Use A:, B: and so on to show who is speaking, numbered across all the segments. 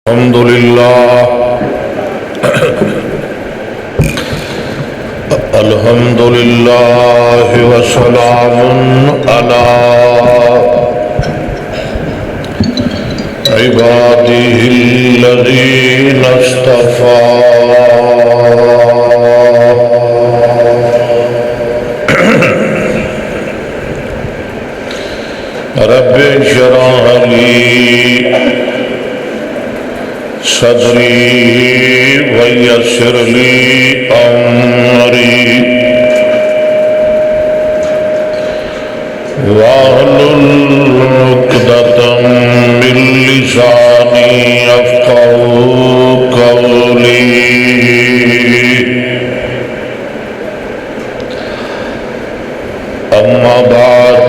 A: الحمد لله الحمد لله وسلام على عباده الذين اصطفى رب اشرح لي صدری ویسر لی امری واحلل عقدۃ من لسانی یفقهوا قولی اما بعد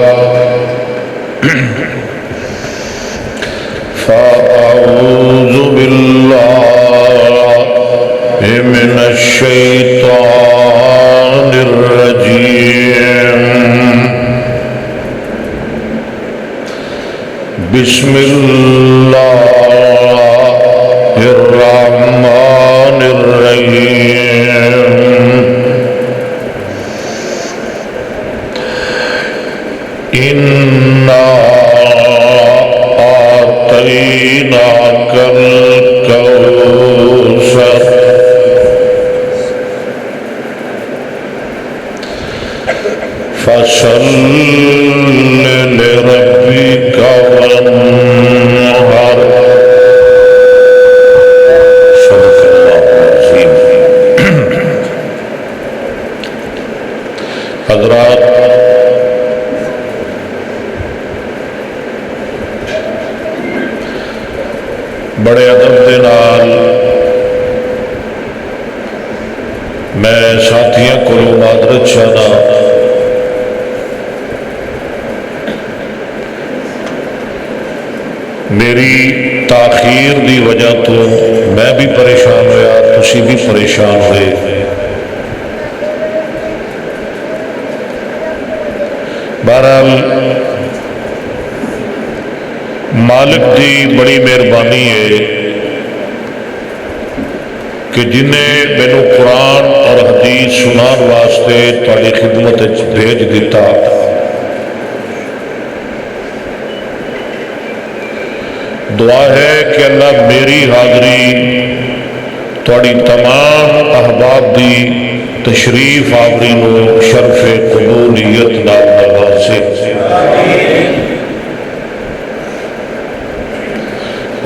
A: فأعوذ بالله من الشيطان الرجيم بسم الله الرحمن الرحيم إنا أعطيناك الكوثر فصل لربك وانحر صدق اللہ العظیم۔ حضرات، بڑے ادب دے نال میں ساتھیاں کو معذرت چاہنا، میری تاخیر دی وجہ تو میں بھی پریشان ہویا، تسی بھی پریشان ہوئے۔ بہرحال مالک دی بڑی مہربانی ہے کہ جنہیں مینوں قرآن اور حدیث سنان واسطے تہاڈی خدمت وچ بھیج دیتا۔ دعا ہے کہ اللہ میری حاضری تہاڈی تمام احباب دی تشریف آوری نو شرف قبولیت نال نوازے،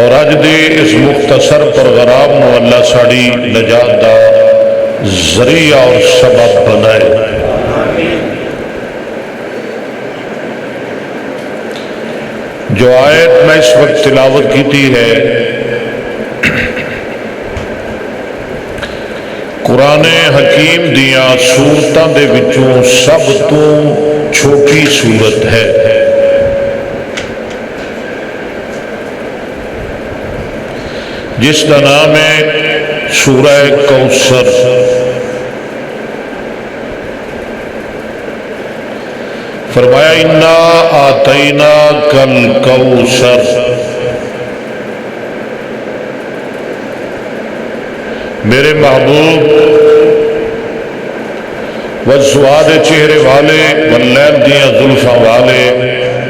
A: اور اج دے اس مختصر پروگرام نو اللہ ساڑی نجات دا ذریعہ اور سبب بنائے۔ جو آیت میں اس وقت تلاوت کیتی ہے قرآن حکیم دیاں سورتاں دے وچوں سب تو چھوٹی سورت ہے۔ جس کا نام ہے سورہ کوثر۔ فرمایا انا آتیناک الکوثر، میرے محبوب وسواد چہرے والے واللیل دیاں زلفاں والے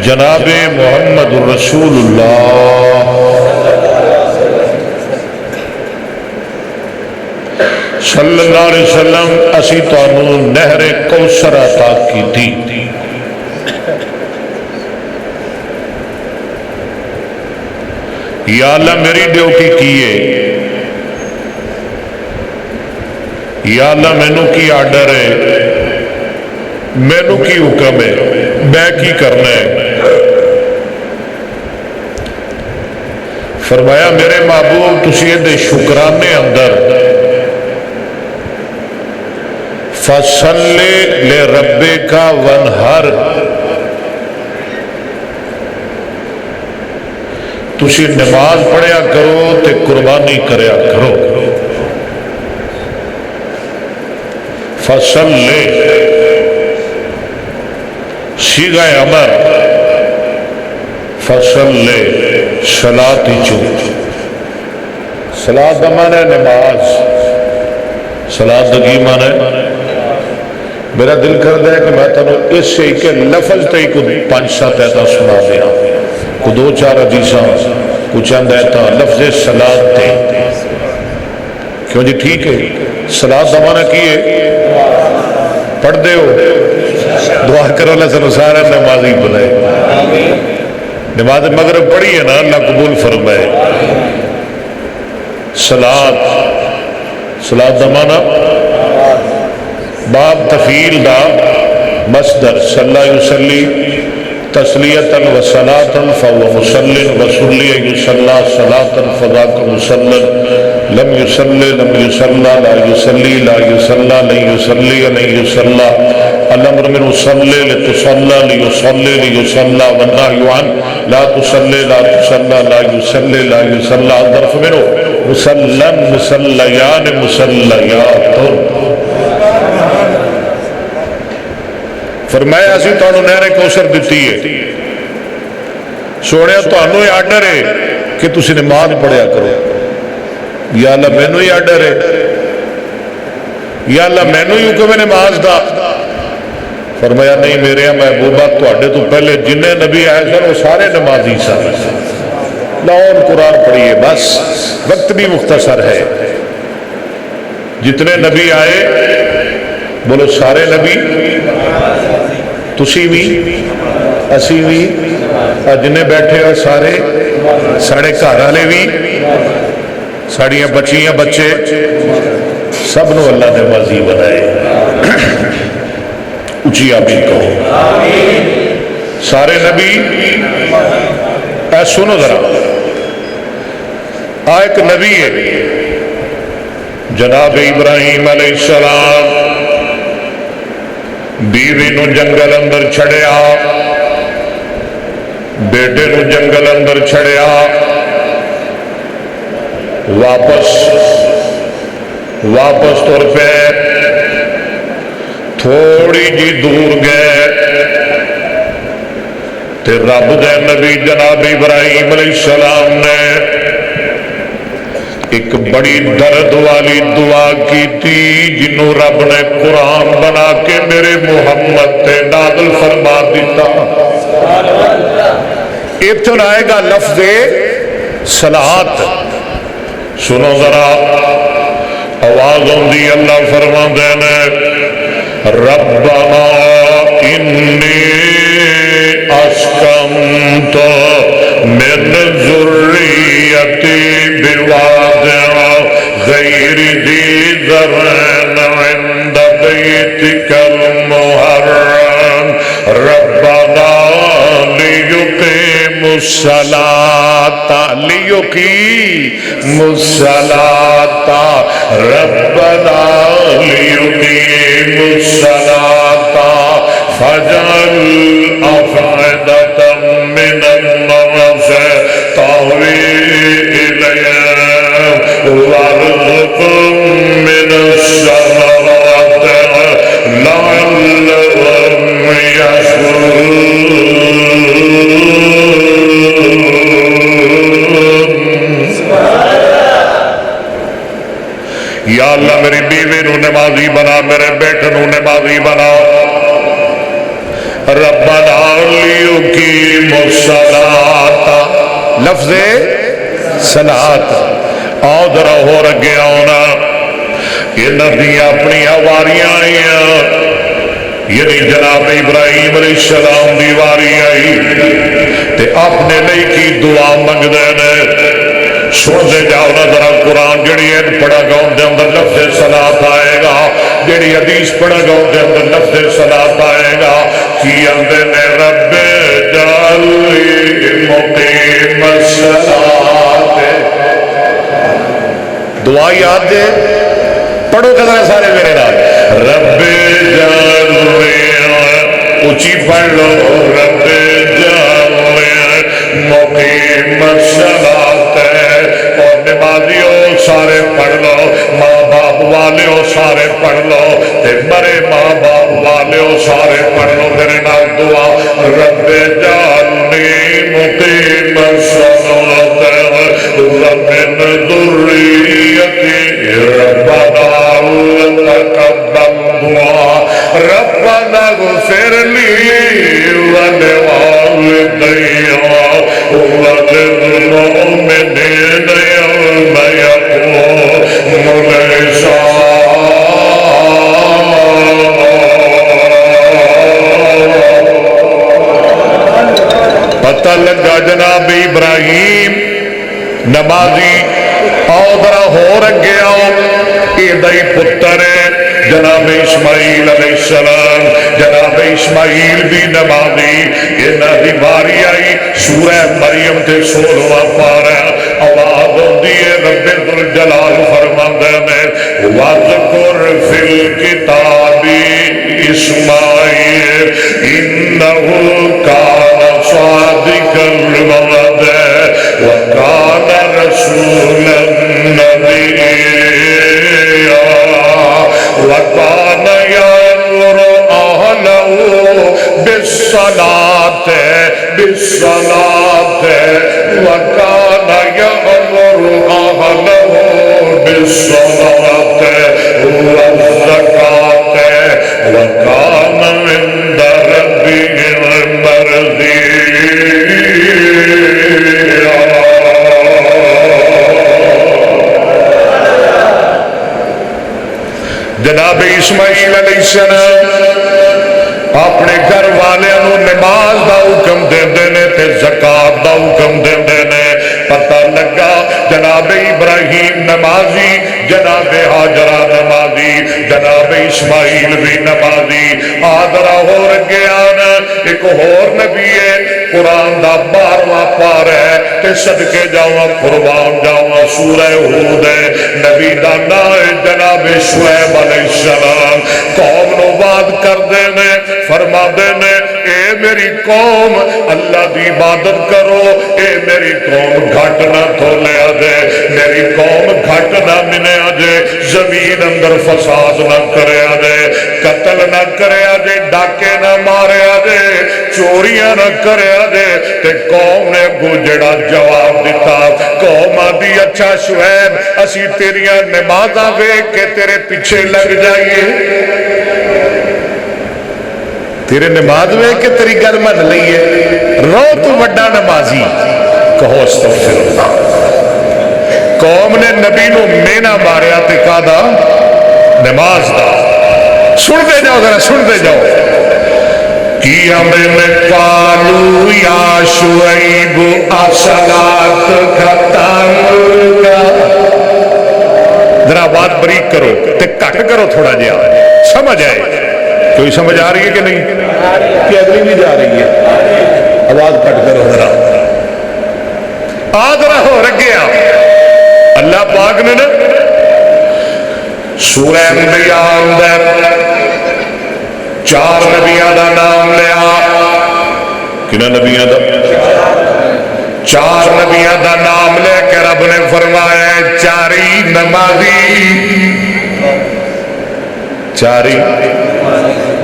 A: جناب محمد رسول اللہ صلی اللہ علیہ وسلم اسی تانوں نہر کوثر عطا کیتی۔ یا اللہ میری ڈیوٹی کیے، یا اللہ مینوں کی آرڈر ہے، مینوں کی حکم ہے، میں کی کرنا ہے۔ فرمایا میرے محبوب تسی دے شکرانے اندر فصل لربک وانحر، تسی نماز پڑھیا کرو تے قربانی کریا کرو۔ فصل صیغہ امر، فصل صلاۃ چو صلاۃ دا معنی ہے نماز، صلاۃ دا کی معنی ہے؟ میرا دل کرتا ہے کہ میں تمہیں اس سے ایک لفظ تے کو 5-7 ایتا سنا دیا، کو 2-4 حدیثاں، کو چند ایتا لفظ صلاۃ تے، کیوں جی ٹھیک ہے؟ صلاۃ دا معنی کی ہے؟ پڑھ دے ہو؟ دعا کرو اللہ سے سارا نمازی بنائے، نماز مغرب پڑھی ہے نا، اللہ قبول فرمائے۔ صلاۃ، صلاۃ دا معنی باب تفعیل دا مصدر، صلی یصلی تسلیتا و صلاتا فهو مصل وصلی یصلی صلاتا فذاک مصل لم یصلی لم یصلی لا یصلی لا یصلی لن یصلی لن یصلی الامر من صلی لتصلی لیصلی لیصلی والنهی عن لا تصلی لا تصلی لا یصلی لا یصلی الظرف منه مسلم مسلیان مسلیات۔ فرمایا اسی تانوں نہر کوثر دتی ہے، سونے تانوں ہی آرڈر ہے کہ تسی نماز پڑھیا کرو۔ یا اللہ مینوں ہی آرڈر ہے، یا اللہ مینوں ہی حکم ہے نماز دا؟ فرمایا نہیں میرے محبوبہ تواڈے تو پہلے جننے نبی آئے سن وہ سارے نمازی سن، لاؤ قرآن پڑھیے بس، وقت بھی مختصر ہے۔ جتنے نبی آئے بولو سارے نبی، تسی بھی اسی بھی جنے بیٹھے ہو سارے، ساڑے گھر والے بھی، ساڑیاں بچیاں بچے، سب نو اللہ نے نمازی بنائے۔ اچھی آمین کہو۔ سارے نبی اے سنو ذرا، ایک نبی ہے جناب ابراہیم علیہ السلام، بیوی نو جنگل اندر چھڑیا، بیٹے نو جنگل اندر چھڑیا، واپس تر پہ تھوڑی جی دور گئے تے رب دے نبی جناب ابراہیم علیہ السلام نے ایک بڑی درد والی دعا کی تھی، جنہوں رب نے قرآن بنا کے میرے محمد تے نازل فرما دیتا۔ اتن آئے گا لفظ صلاۃ، سنو ذرا آواز ہوندی اللہ فرما دینے ربنا انی اسکنت من ذریتی بواد غیر ذی زرع عند بیتک المحرم ربنا لیقیموا الصلاۃ لیقیموا الصلاۃ ربنا لیقیموا الصلاۃ فاجعل أفئدة من الناس تهوي إليهم وارزقهم من الثمرات لعلهم يشكرون۔ یا اللہ میری بیوی نو نمازی بنا، میرے بیٹے نو نمازی بنا۔ ربنا لیقیموا الصلاۃ، لفظ صلاۃ۔ آؤ ذرا ہو رگے آنا، یہ نبی اپنی واریاں آئیاں، یعنی جناب ابراہیم علیہ السلام دی واری آئی تے اپنے لئی کی دعا منگ دے نے۔ سن دے جاؤ نا ذرا قرآن، جڑی ہے پڑھا گا ان دے اندر لفظ صلاۃ آئے گا، جڑی حدیث پڑھا گا ان دے اندر لفظ صلاۃ آئے گا۔ کی اندے نے رب جعلنی مقیم الصلاۃ، دعا یاد دے پڑھو ذرا سارے میرے نال، رب جعلنی، اونچی پڑھ لو، رب جعلنی مقیم الصلاۃ، اور نمازیوں سارے پڑھ لو، ماں باپ والیوں سارے پڑھ لو، تے مرے ماں باپ والیوں سارے پڑھ لو میرے نال دعا، رب جعلنی مقیم الصلاۃ ومن ذریتی نمازی ذرا ہو رگے آؤ یہ پتر ہے جناب اسماعیل علیہ السلام جناب اسماعیل بھی نمازی انہاں دی باری آئی سورہ مریم تے 16واں پارہ آواز ہوندی ہے رب ذوالجلال فرماندا ہے وَاذْكُرْ فِي الْكِتَابِ إِسْمَاعِيلَ إِنَّهُ كَانَ صَادِقَ الْوَعْدِ وَكَانَ رَسُولًا نَبِيًّا وَكَانَ يَأْمُرُ أَهْلَهُ بِالصَّلَاةِ وَكَانَ يَأْمُرُ أَهْلَهُ بِالصَّلَاةِ وَالزَّكَاةِ وَكَانَ عِندَ رَبِّهِ مَرْضِيًّا جناب اسماعیل علیہ السلام اپنے گھر والوں نماز دا حکم دیندے نے تے زکات دا حکم دیندے نے پتہ لگا جناب ابراہیم نمازی جناب ہاجرہ نمازی جناب اسماعیل بھی نمازی آدرا ہو گیا نا ایک اور نبی ہے قرآن دا 12واں پارہ ہے تے صدقے جاواں قربان جاواں سورہ ہود ہے نبی دا نام ہے جناب شعیب علیہ السلام قوم نو بات کر دینے فرما دینے اے میری قوم اللہ دی عبادت کرو اے میری قوم گھٹ نہ تھولے آجے میری قوم گھٹ نہ منے آجے زمین اندر فساد نہ کرے آجے قتل نہ کرے آجے ڈاکے نہ مارے آجے چوریاں نہ کرے آجے تے قوم نے گجڑا جواب دیتا قوم آدھی اچھا شعیب اسی تیریاں نمازاں ویکھ کے تیرے پیچھے لگ جائیے تیرے نماز میں کہ تیری گل من لئیے رو تو وڈا نمازی کہو استغفر اللہ قوم نے نبی نو مینا ماریا تے کہا دا نماز دا سنتے جاؤ ذرا سنتے جاؤ کی امر میں قالو یا شعیب اصلات ختم کا ذرا بات بریک کرو تے کٹ کرو تھوڑا جہا سمجھ آئے کوئی سمجھ آ رہی ہے کہ نہیں کہ اگلی بھی جا رہی ہے آواز کٹ کرو ذرا آدھرا ہو رگیا اللہ پاک نے نا سورہ انبیاء اندر 4 نبیاں دا نام لیا کنہ نبیاں دا 4 نبیاں دا نام لے کے رب نے فرمایا چاری نمازی چاری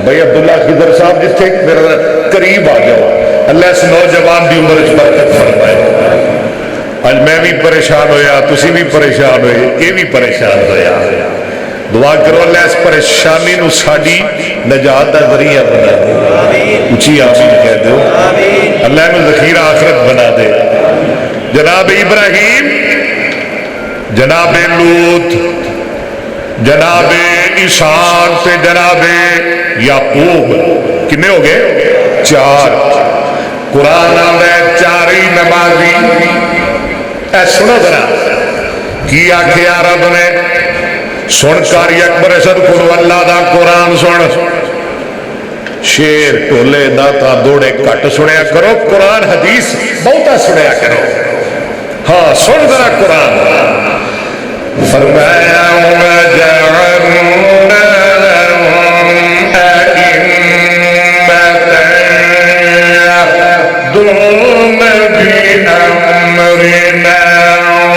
A: بھائی عبداللہ خضر صاحب جس سے میرا قریب آ جاؤ اللہ اس نوجوان دی عمر اس برکت فرمائے آج میں بھی پریشان ہویا تسی بھی پریشان ہوئے یہ بھی پریشان ہویا دعا کرو اللہ اس پریشانی نو ساڑی نجات دا ذریعہ بنا دے اچھی آمین کہہ دو اللہ نو ذخیر آخرت بنا دے جناب ابراہیم جناب لوط جناب اسحاق تے جناب یعقوب کتنے ہو گئے 4 قرآن آمدہ 4 ہی نمازی اے سنو ذرا کی آکھیا رب نے سن کاری اکبر اسد قرآن اللہ دا قرآن سن شیر ٹولے داتا دوڑے کٹ سنیا کرو قرآن حدیث بہتا سنیا کرو ہاں سن ذرا قرآن فرمایا وَجَعَلْنَا يَهْدُونَ بِأَمْرِنَا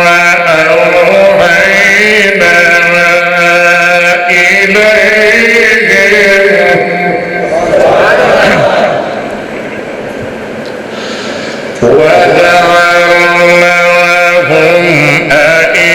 A: وَأَوْحَيْنَا إِلَيْهِمْ وَجَعَلْنَاهُمْ أَئِمَّةً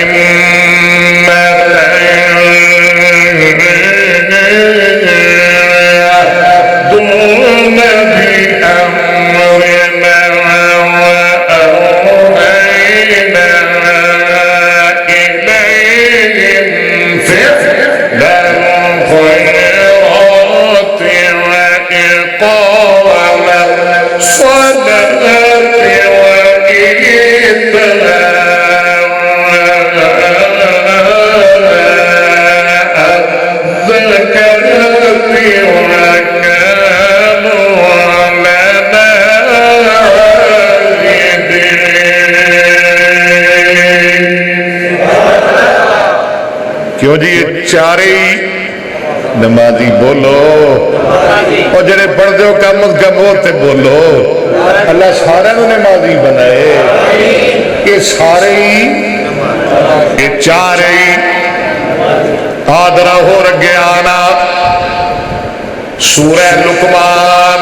A: کیوں جی یہ چارے ہی نمازی بولو، اور جڑے پڑھ دو کم از کم ہوتے بولو اللہ سارے نو نمازی بنائے، یہ سارے ہی یہ چارے ہی آدرا ہو رگے آنا سورہ لقمان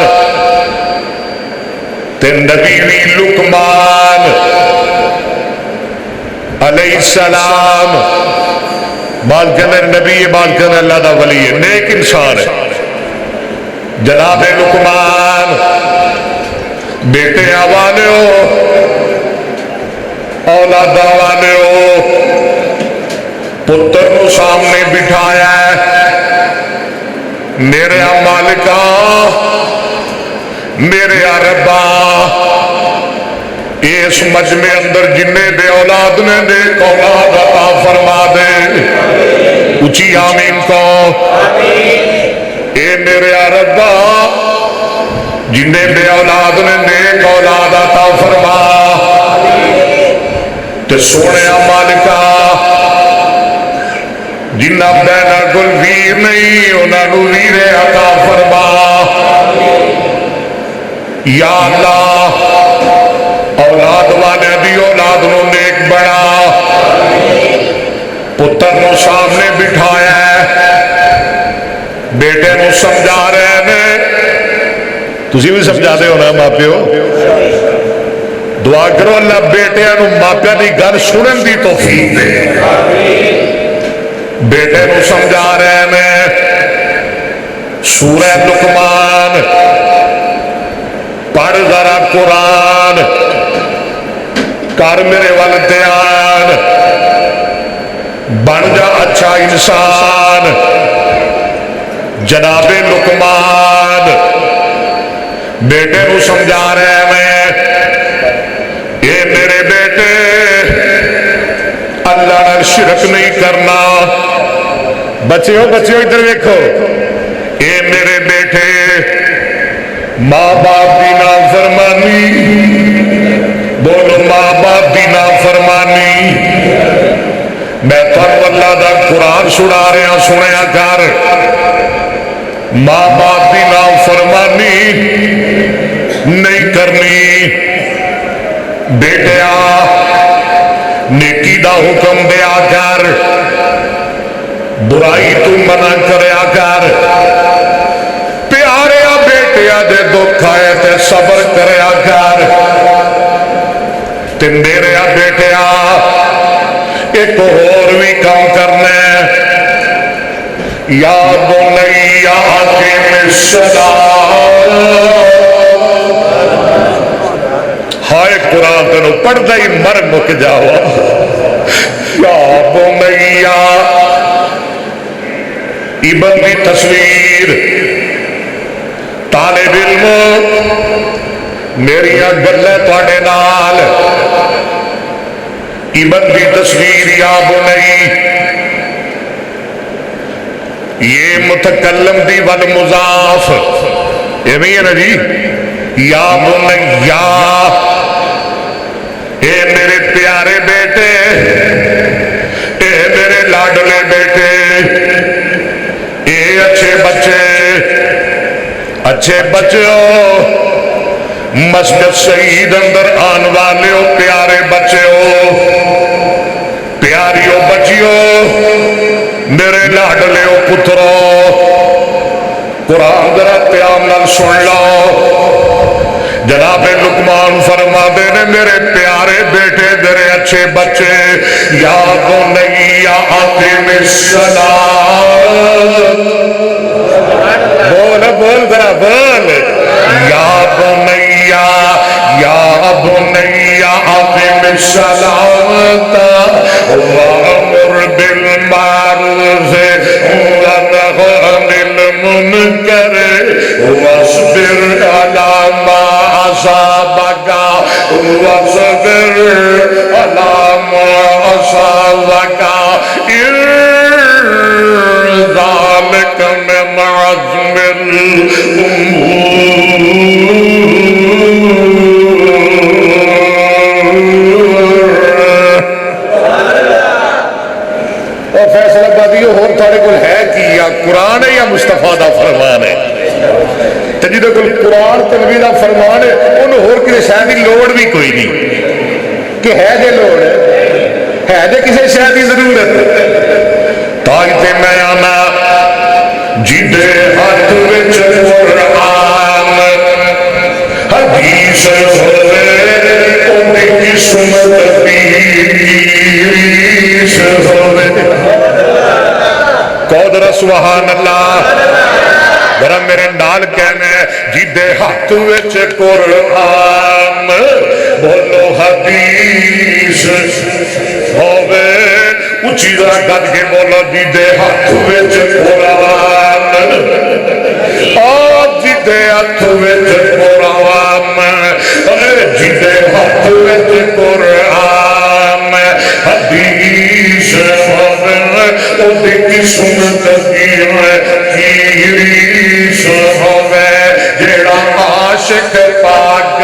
A: تے نبی وی لقمان علیہ السلام، بعض کہنے نبی ہے، بعض کہنے اللہ دا ولی ہے، نیک انسان ہے جناب لقمان بیٹے آوانے ہو اولاد آوانے ہو، پتر کو سامنے بٹھایا ہے، میرے مالکا میرے ربا اس مجمع اندر جننے بے اولاد نے نیک اولاد عطا فرما دے، اچھی آمین کو، اے میرے ربا جننے بے اولاد نے نیک اولاد عطا فرما، تے سونے مالکا جنہ بینا کل ویر نہیں انہاں نو ویر عطا فرما، یا اللہ اولاد والے دی اولاد نو نیک بڑا، پتر نو سامنے بٹھایا ہے، بیٹے نو سمجھا رہے ہیں، تسی بھی سمجھا دے ہونا ماپیو، دعا کرو اللہ بیٹے نو ماپیا دی گل سنن دی توفیق دے، بیٹے نو سمجھا رہے ہیں سورہ لقمان پڑھ ذرا قرآن کر میرے وال دھیان، بن جا اچھا انسان، جناب لقمان بیٹے کو سمجھا رہے میں، اے میرے بیٹے اللہ نے شرک نہیں کرنا، بچیو ادھر دیکھو، اے میرے بیٹے ماں باپ دی نافرمانی، بولو ماں باپ دی نافرمانی، میں تو اللہ دا قرآن سنا رہا سنیا کر، ماں باپ دی نافرمانی نہیں کرنی، بیٹیا نیکی دا حکم دیا کر، برائی تو منع کریا کر، پیاریا بیٹیا دے دکھ آئے تے صبر کریا کر، تے میرے بیٹیا ایک اور بھی کام کرنے، یا بنیا اقیم الصلاۃ، ہائے قرآن تینوں پڑھ دے ہی مر مک جاؤ، یا بنیا ابن کی تصویر، طالب علم میری گلیں تواڈے نال، ابن کی تصویر یا بنی، یہ متکلم دی ول مضاف، یہ بھی ہے نا جی، یا بنیا اے میرے پیارے بیٹے، اے میرے لاڈلے بیٹے، اے اچھے بچے، اچھے بچوں، مسجد شہید اندر آن والے ہو، پیارے بچے ہو، پیاریو بچیو، میرے لاڈلے ہو پترو، قرآن ذرا پیام نال سن لو، جناب لقمان فرما دے نے میرے پیارے بیٹے میرے اچھے بچے، یا بنیا اقیم الصلاۃ، بول ذرا بول، یا بنیا اقیم الصلاۃ وامر بالمعروف ونہ عن المنکر واصبر علی ما اصابک واصبر علی ما اصابک ان ذلک من عزم فیصلہ آبادی ہور تھوڑے کول ہے کی یا قرآن ہے یا مصطفیٰ دا فرمان ہے تو جدے کول قرآن تے نبی دا فرمان ہے انہوں ہور کسی شاید کی لوڑ بھی کوئی نہیں کہ ہے جے لوڑ ہے جے کسی شاید کی ضرورت تاج تے میں آنا جدے ہاتھ وچ قرآن حدیث ہوئے اندھی قسمت پیش ہوئے قدر سبحان اللہ ذرا میرے نال کہنا ہے جدے ہاتھ وچ قرآن بولو حدیث ہوئے اچھی ذرا گد کے بولو جدے ہاتھ وچ قرآن جدے ہاتھ وچ قرآن جدے ہاتھ وچ قرآن حدیث ہوئے اندھی قسمت ریس ہوئے جیڑا عاشق پاک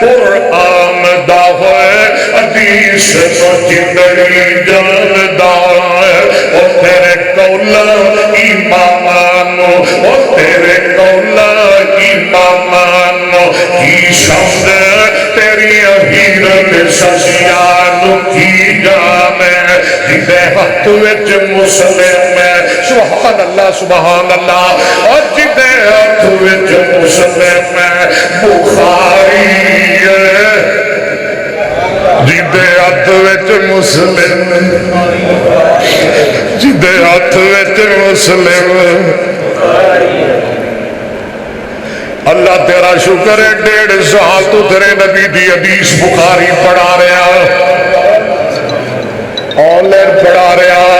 A: قرآن دا ہوئے حدیث تو جندڑی جان دا او تیرے کولا ایمانو او تیرے کولا ایمانو کی شمد تیری حیرت سسیانو کی جانے جدے ہاتھ وچ مسلم سبحان اللہ سبحان اللہ اور جدے ہاتھ وچ مسلم بخاری جدے ہاتھ وچ مسلم جدے ہاتھ وچ مسلم اللہ تیرا شکر ہے 1.5 سال تو تیرے نبی دی حدیث بخاری پڑھا رہا آن لائن پڑھا رہا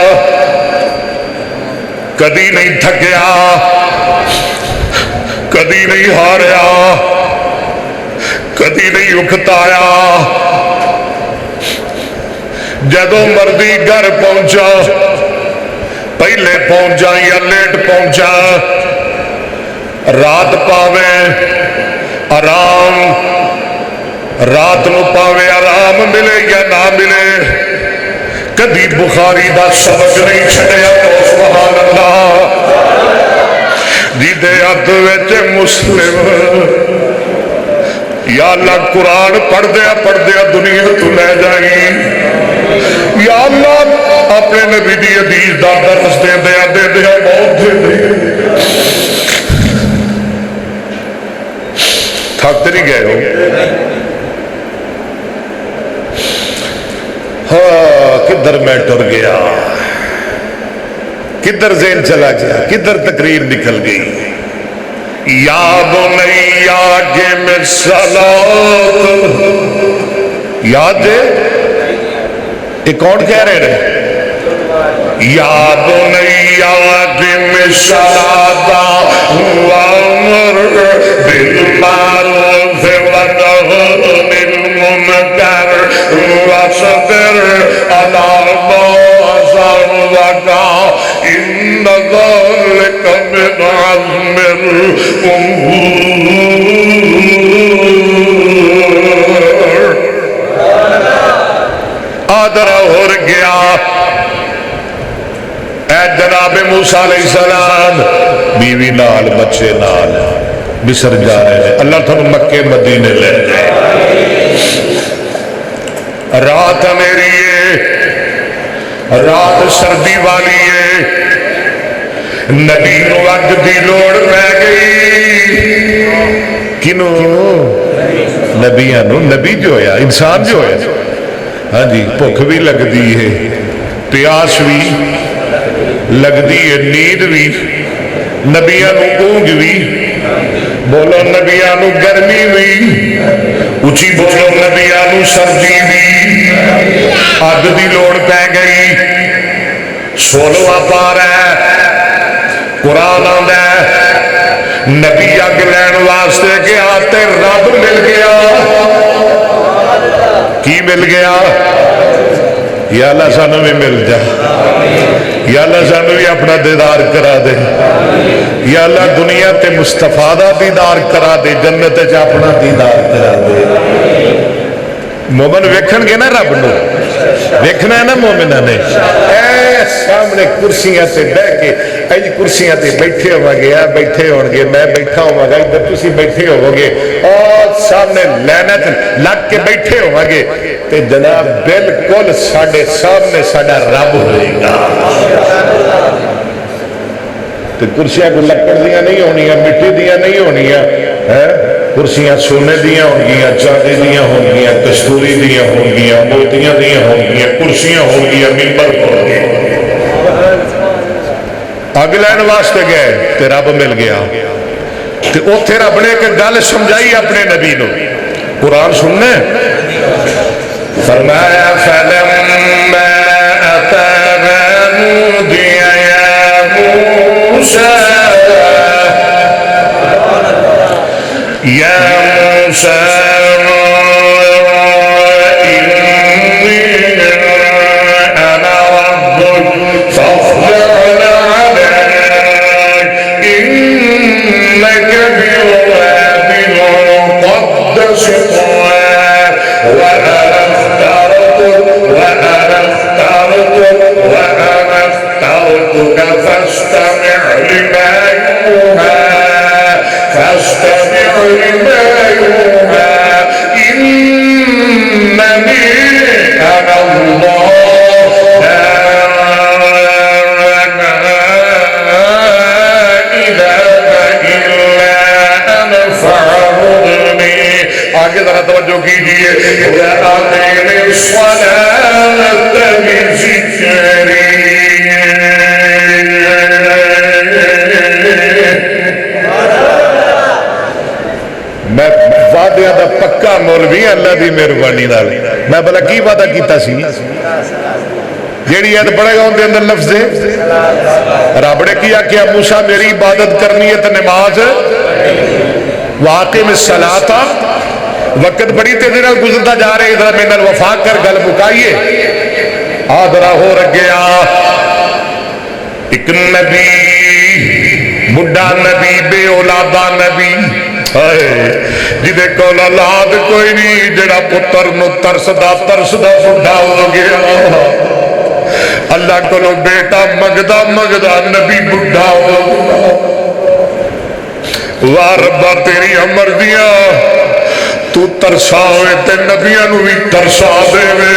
A: کدی نہیں تھکیا کدی نہیں ہاریا کدی نہیں اکتایا جدوں مرضی گھر پہنچا پہلے پہنچا یا لیٹ پہنچا رات پاوے آرام رات نو پاوے آرام ملے یا نہ ملے کدی بخاری دا سبق نہیں چھڑیا تو سبحان اللہ جدے ہاتھ وچ مسلم یا اللہ قرآن پڑھ دیا دنیا تو لے جائی یا اللہ اپنے نبی دی حدیث دا درس دے دیا موت دے دیا تھک نہیں گئے ہو ہاں کدھر میں ٹر گیا کدھر ذہن چلا گیا کدھر تقریر نکل گئی یاد نہیں آگے میں صلات یاد ہے یہ کون کہہ رہے ہیں یاد نہیں آگے میں صلات وامر بالمعروف ونہی عن المنکر وصبر علی ما أصابك إن ذلك من عزم الأمور آدھرا ہو گیا اے جناب موسیٰ علیہ السلام بیوی نال بچے نال بسر جا رہے ہیں اللہ تھانو مکے مدینے لے جائے رات میری ہے رات سردی والی ہے نبی نو اگ دی لوڑ پہ گئی کنو نبیاں نو نبی جو ہے انسان جو ہے ہاں جی بھوک بھی لگ دی ہے پیاس بھی لگ دی ہے نیند بھی نبیاں نو اونگ بھی بولو نبیاں نو گرمی بھی اچھی بولو نبیاں نو سردی بھی اگ دی لوڑ پہ گئی 16واں پارہ ہے قرآن آندا ہے نبی اگ لین واسطے گیا تے رب مل گیا کی مل گیا یا اللہ سانو بھی مل جا یا اللہ سانو بھی اپنا دیدار کرا دے یا اللہ دنیا تے مصطفیٰ دا دیدار کرا دے جنت تے اپنا دیدار کرا دے مومن ویکھن گے نا رب نو ویکھنا ہے نا مومنہ نے اے سامنے کرسیاں تے بہ کے اج کرسیاں تے بیٹھے ہوا گے بیٹھے ہون گے میں بیٹھا ہوا گا ادھر تسی بیٹھے ہو گے اور سامنے لعنت لگ کے بیٹھے ہوا گے تے جناب بالکل ساڈے سامنے ساڈا رب ہوئے گا تے کرسیاں کو لکڑ دیاں نہیں ہونیاں مٹی دیاں نہیں ہونیاں کرسیاں سونے دیاں ہوں گیاں چاندی دیاں ہوں گیاں کستوری دیاں ہوں گیاں موتیاں دیاں ہوں گیاں کرسیاں ہوں گیاں ممبر ہوں گے اگ لین واسطے گئے تے رب مل گیا تے اوتھے رب نے ایک گل سمجھائی اپنے نبی نو قرآن سننے فرمایا فَلَمَّا أَتَاهَا نُودِيَ يَا مُوسَىٰ يَا مُوسَىٰ إِنِّي أَنَا رَبُّكَ فَاخْلَعْ عَلَيْكَ إِنَّكَ بِالْوَادِ الْمُقَدَّسِ طُوًى وَأَنَا اخْتَرْتُكَ فَاسْتَمِعْ لِمَا يُوحَىٰ إِنَّنِي أَنَا اللَّهُ لَا إِلَٰهَ إِلَّا أَنَا فَاعْبُدْنِي آگے ذرا توجہ کیجئے وَأَقِمِ الصَّلَاةَ لِذِكْرِي میں وعدیاں دا پکا مولوی اللہ دی مہربانی نال میں بلا کی وعدہ کیتا سی جیڑی ایت پڑھے گا ان کے اندر لفظ ہے رب نے کیا کہ موسیٰ میری عبادت کرنی ہے تو نماز واقع میں صلاة وقت بڑی تیزی نال گزرتا جا رہے ادھر میں نال وفاق کر گل مکائیے آدھرا ہو رگیا ایک نبی بڑھا نبی بے اولادہ نبی جدے کول اولاد کوئی نہیں جڑا پتر نو ترسدا بڑھا ہو گیا اللہ کو بیٹا مگدا نبی بڑھا ہو گیا واہ ربا تیری مرضیاں تو ترسا ہوئے تے نبیاں نو بھی ترسا دے وے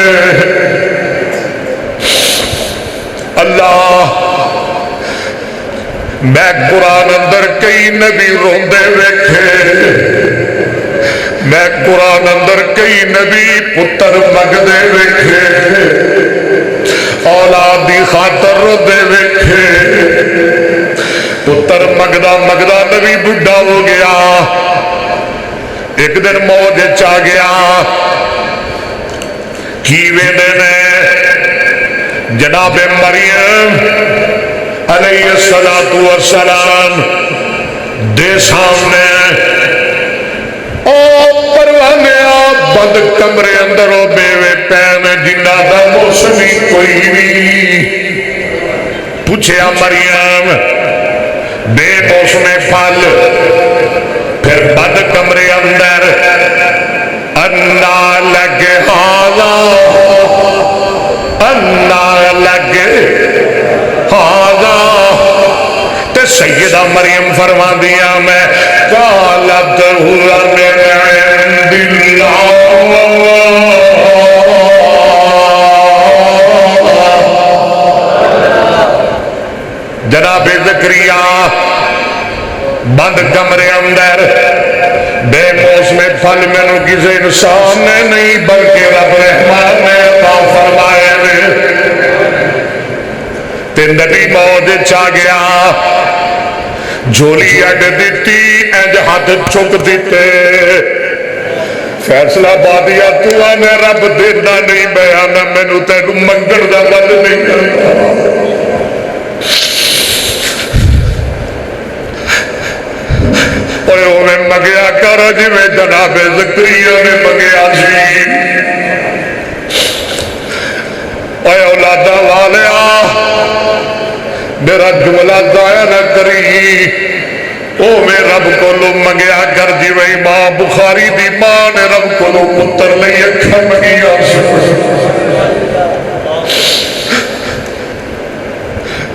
A: اللہ میں قرآن اندر کئی نبی روندے ویکھے میں قرآن اندر کئی نبی پتر مگدے ویکھے اولاد دی خاطر روندے ویکھے پتر مگدا نبی بڑھا ہو گیا ایک دن موج چا گیا کی ویندے نے جناب مریم علیہ السلام دے سامنے او پروانے بند کمرے اندر او بیوے پین جنہ دا موسمی کوئی نہیں پوچھیا مریم بے موسم پھل پھر بند کمرے اندر انا لگے حالا انا لگے حالا تے سیدہ مریم فرما دیا میں قالت ہوا من عند اللہ جناب زکریا بند کمرے اندر بے موسم پھل میں نو کسی انسان نے نہیں بلکہ رب رحمان نے عطا فرمائے تے نبی موج چا گیا جھولی اڈ دیتی انج ہاتھ چک دیتے فیصلہ بادیا تو آنے رب دینا نہیں بیانا میں نو تینو منگڑ دا بند نہیں کرتا اوے اوے مگیا کر جی میں جناب زکریا نے مگیا سی اوے اولادا والیا میرا جملہ ضائع نہ کری او میں رب کو لو مگیا کر جی وہی ماں بخاری دی ماں نے رب کو لو پتر لئی اکھا مگیا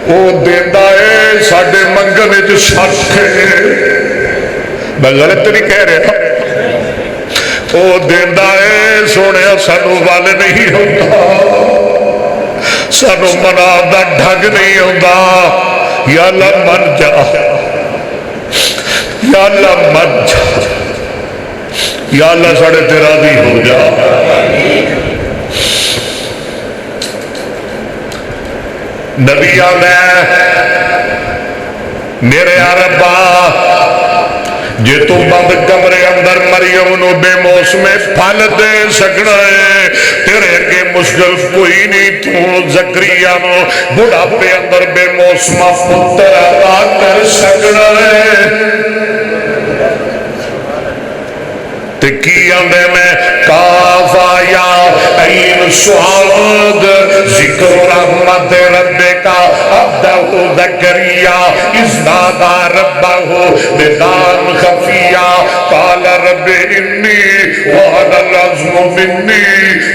A: وہ دینا ہے ساڈے منگن وچ شک ہے، میں غلط نہیں کہہ رہا، وہ دینا ہے سونے سانو ول نہیں ہوتا، سانو منا دا ڈھنگ نہیں ہوتا، یا اللہ من جا، یا اللہ من جا، یا اللہ ساڑے تے راضی ہو جا۔ نبی آدھے میرے عربا جے تو بند کمرے اندر مریم نو بے موسم پھل دے سکنا ہے، تیرے کے مشکل کوئی نہیں، تو زکریا نو بڑھا پہ اندر بے موسم پتر عطا کر سکنا ہے۔ تکی اندے میں کاف آیا این سعاد ذکر رحمت ربکا عبدہ زکریا اذ نادا ربہ نداء خفیا قال رب انی وہن العظم منی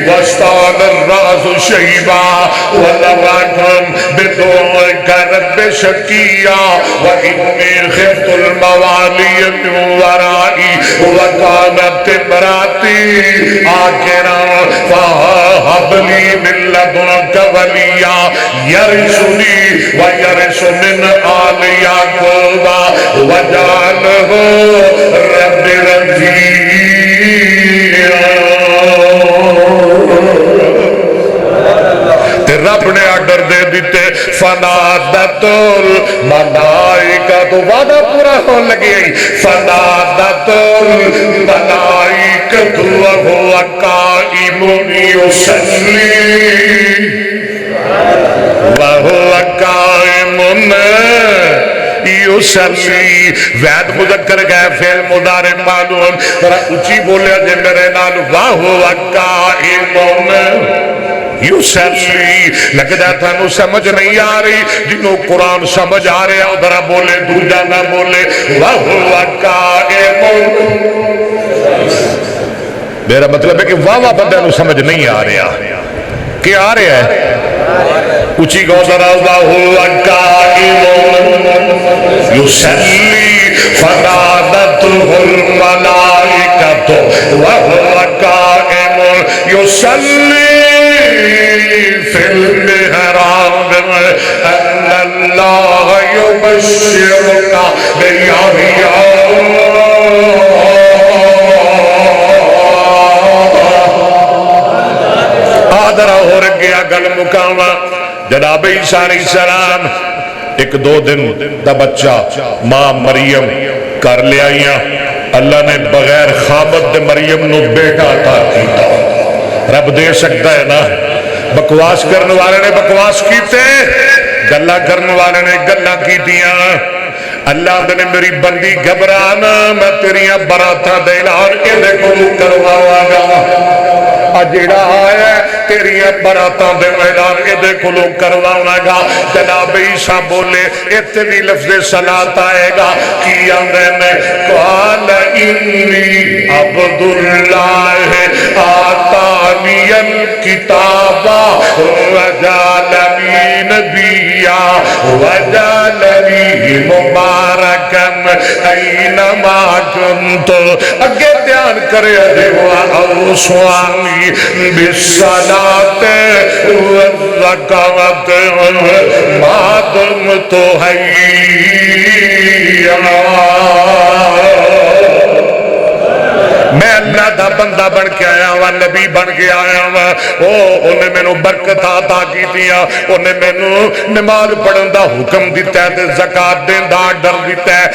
A: واشتعل الراس شیبا ولم اکن بدعائک رب شقیا وانی خفت الموالی من ورائی وکانت براتی آخرا فہب لی من لدنک ولیا یرثنی ویرث من آل یعقوب وجعلہ رب رضیا۔ رب نے آرڈر دے دیتے فنادت الملائکہ، تو وعدہ پورا ہو لگی، فنادت الملائکہ وہو قائم یصلی، وہو قائم یصلی، وعد مذکر گئے فعل مضارع معلوم، ذرا اونچی بولیا جے میرے نال، وہو قائم یصلی، لگتا تھا نو سمجھ نہیں آ رہی، جنہوں قرآن سمجھ آ رہے ہیں ادھرا بولے دوجہ نہ بولے، وَهُوَ قَائِمٌ۔ میرا مطلب ہے کہ واہ بندہ نو سمجھ نہیں آ رہا، کیا آ رہا ہے؟ اچھی گو ذرا، وَهُوَ قَائِمٌ یصلی فنادتہ الملائکۃ وَهُوَ قَائِمٌ یصلی فی المحراب ان اللہ یبشرک بیحییٰ۔ آدھرا ہو رگیا گل مکاما، جناب عیسیٰ علیہ السلام ایک دو دن دا بچہ ماں مریم کر لے آئیاں، اللہ نے بغیر خامد دے مریم نو بیٹا عطا کیتا۔ رب دے سکتا ہے نا، بکواس کرنے والے نے بکواس کیتے، گلہ کرنے والے نے گلہ کی دیا۔ اللہ نے میری بندی گھبرانا، میں تیریاں براتاں دے اعلان کے دیکھو کرواواں گا، جیڑا آیا تیریاں براتاں دے اعلان کے دیکھو کرواواں گا۔ جناب عیسیٰ بولے اتنے بھی لفظ صلاۃ آئے گا، کی آندے نے قال انی عبد اللہ آتانی الکتاب وجعلنی نبیا وجعلنی مبارکن اینما کنت۔ اگے دھیان کرے دیوا اوصانی بالصلاۃ والزکوۃ ما دمت حیا۔ میں اللہ دا بندہ بن کے آیا ہوا، نبی بن کے آیا ہوا، انہیں میں نو برکت عطا کی دیا، انہیں میں نو نماز پڑھن دا حکم دیتا ہے، زکاة دین دا آرڈر دیتا ہے۔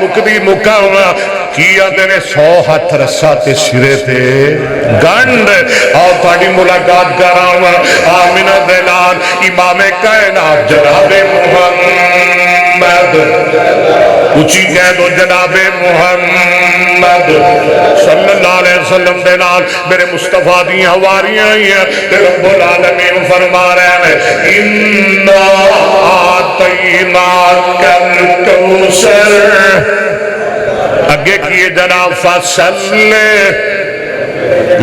A: مکدی مکہ ہوا کیا دینے 100 ہاتھ رسا تے سرے تے گنڈ، آؤ تھاڑی ملاقات کر آؤں آمینہ دلال امام کائنات جناب محمد، اچھی کہہ دو جناب محمد صلی اللہ علیہ وسلم دلال میرے مصطفیٰ دی حواریاں ہی ہیں، رب العالمین فرما رہے ہیں اِنَّا آتَيْنَاكَ الْكَوْثَرَ، اگے کیے جناب فَصَلِّ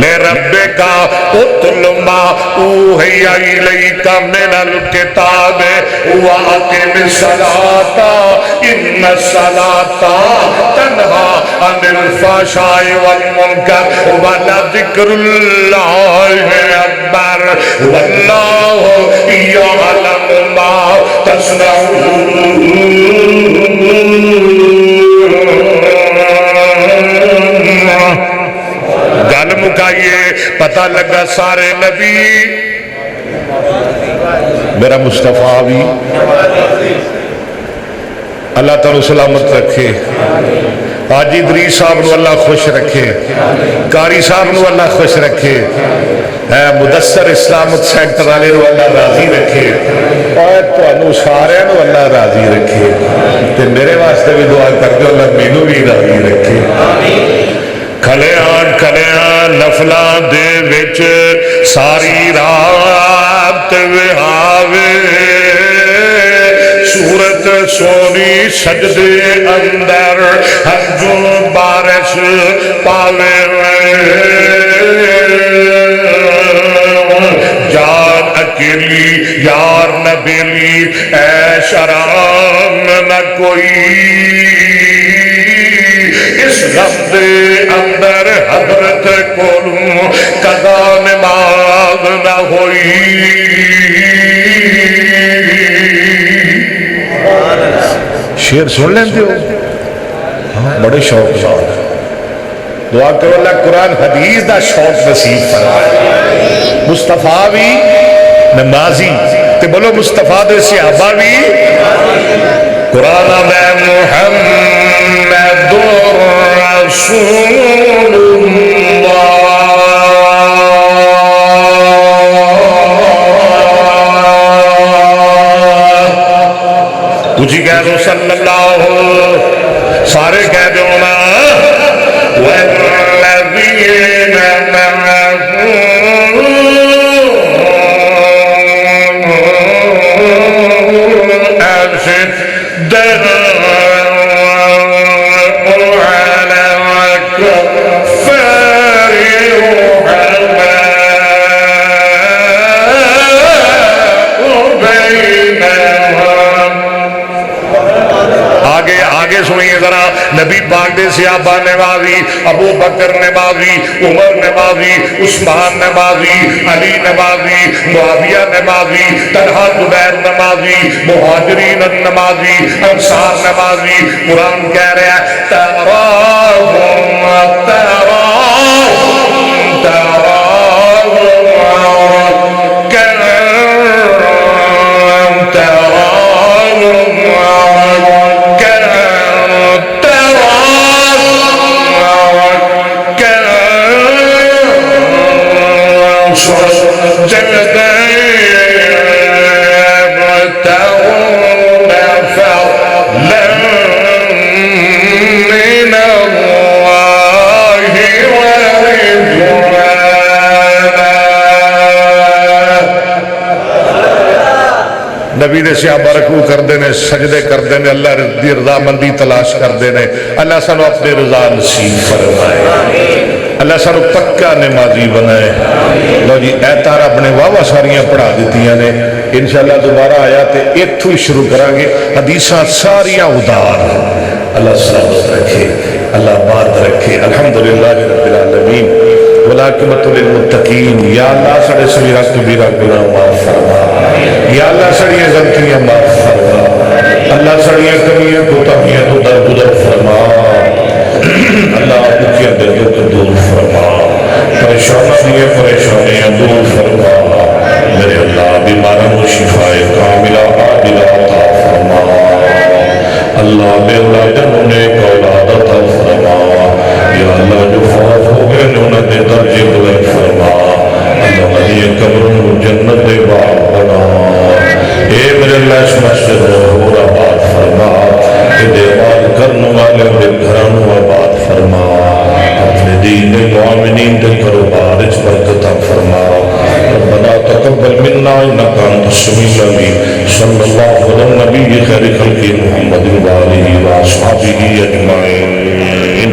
A: لربک اتل ما اوحی الیک من الکتاب واقم الصلاۃ ان الصلاۃ تنہی عن الفحشاء والمنکر ولذکر اللہ اکبر واللہ یعلم ما تصنعون۔ گل مکائیے، پتہ لگا سارے نبی میرا مصطفیٰ بھی اللہ تعالیٰ سلامت رکھے، حاجی ادریس صاحب نو اللہ خوش رکھے، قاری صاحب نو اللہ خوش رکھے، مدثر اسلامک سینٹر والے نو اللہ راضی رکھے، اور تانوں سارے نو اللہ راضی رکھے، تے میرے واسطے بھی دعا کر دو اللہ مینوں بھی راضی رکھے۔ کھلیاں نفلاں دے وچ ساری رات وہاوے، سورت سونی سجدے اندر ہنجوں بارش پاوے، جان اکیلی یار نہ بیلی عیش آرام نہ کوئی، اس غم دے اندر حضرت کولوں قضا نماز نہ ہوئی۔ شیر سن لیندے ہو؟ بڑے شوق شوق دعا کرو اللہ قرآن حدیث دا شوق نصیب فرمائے۔ مصطفیٰ بھی نمازی تے بولو مصطفیٰ دے صحابہ بھی قرآن میں محمد رسول اللہ، تجھی کہہ دو صلی اللہ، سارے کہہ دو نا، والذین آگے سنیے ذرا، نبی پاک دے صحابہ نمازی، ابو بکر نمازی، عمر نمازی، عثمان نمازی، علی نمازی، معاویہ نمازی، طلحہ زبیر نمازی، مہاجرین نمازی، انصار نمازی۔ قرآن کہہ رہا ہے نبی دے صحابہ رکوع کردے نے، سجدے کردے نے، اللہ دی رضا مندی تلاش کردے نے۔ اللہ سانو اپنے رضا نصیب فرمائے، اللہ سانو پکا نمازی بنائے۔ لو جی ایتار اپنے واہ ساریاں پڑھا دیتیاں نے، انشاءاللہ دوبارہ آیا تے ایتھو ہی شروع کرانگے۔ حدیثاں ساریاں ادار، اللہ سلامت رکھے، اللہ بات رکھے۔ الحمدللہ رب العالمین والعاقبۃ للمتقین۔ یا اللہ سڑے صغیرہ کبیرہ گناہ معاف فرما، یا اللہ سڑیاں غلطیاں معاف فرما، اللہ سڑیاں کمیاں کوتاہیاں تو درگزر فرما، اللہ دکھیاں دردوں کو دور فرما، پریشانیاں دور فرما، میرے اللہ بیماروں کو شفاء کاملہ عاجلہ عطا فرما، اللہ بے اولادوں نے اولاد عطا فرما، یا اللہ جو فوت ہو گئے انہوں نے درجے بلند فرما، اللہ علی قبروں جنت دے باغ بنا، اے میرے اللہ اس مسجد رو آباد فرما، کہ دیوال کرنے والے دے گھرانوں آباد فرما، اپنے دین معامنین دے کروبار اس برکتہ فرما، ربنا تقبل منا انکا انت السمیع العلیم، صلی اللہ علیہ نبی خیر خلق محمد وآلہ وآصحابہ اجمعین۔